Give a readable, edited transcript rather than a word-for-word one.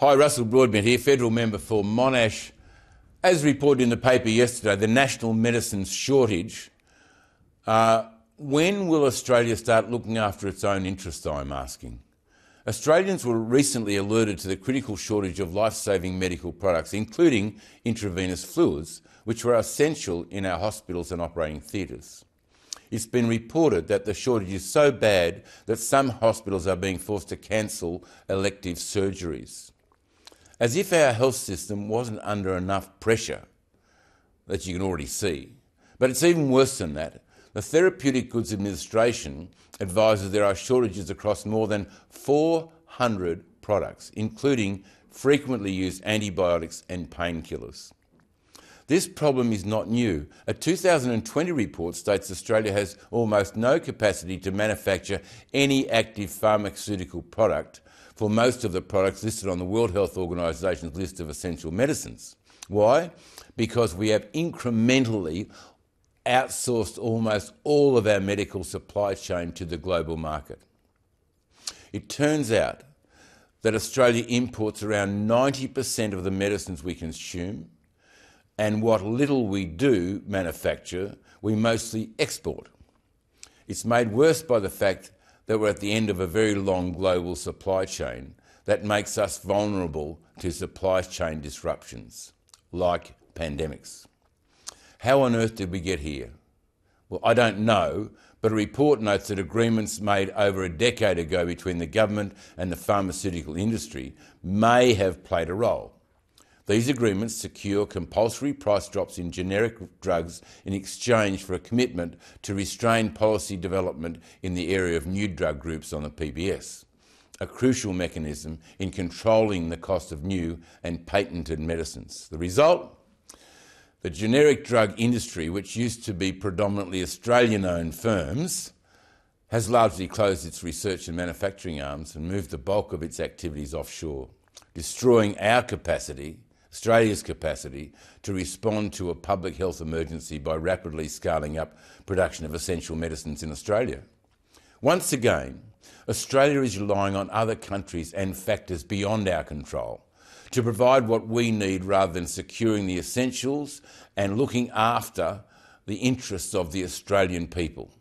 Hi, Russell Broadbent here, Federal Member for Monash. As reported in the paper yesterday, the national medicines shortage. When will Australia start looking after its own interests, I'm asking? Australians were recently alerted to the critical shortage of life-saving medical products, including intravenous fluids, which are essential in our hospitals and operating theatres. It's been reported that the shortage is so bad that some hospitals are being forced to cancel elective surgeries. As if our health system wasn't under enough pressure that you can already see. But it's even worse than that. The Therapeutic Goods Administration advises there are shortages across more than 400 products, including frequently used antibiotics and painkillers. This problem is not new. A 2020 report states Australia has almost no capacity to manufacture any active pharmaceutical product for most of the products listed on the World Health Organisation's list of essential medicines. Why? Because we have incrementally outsourced almost all of our medical supply chain to the global market. It turns out that Australia imports around 90% of the medicines we consume, and what little we do manufacture, we mostly export. It's made worse by the fact that we're at the end of a very long global supply chain that makes us vulnerable to supply chain disruptions, like pandemics. How on earth did we get here? Well, I don't know, but a report notes that agreements made over a decade ago between the government and the pharmaceutical industry may have played a role. These agreements secure compulsory price drops in generic drugs in exchange for a commitment to restrain policy development in the area of new drug groups on the PBS, a crucial mechanism in controlling the cost of new and patented medicines. The result? The generic drug industry, which used to be predominantly Australian-owned firms, has largely closed its research and manufacturing arms and moved the bulk of its activities offshore, destroying our capacity, Australia's capacity, to respond to a public health emergency by rapidly scaling up production of essential medicines in Australia. Once again, Australia is relying on other countries and factors beyond our control to provide what we need rather than securing the essentials and looking after the interests of the Australian people.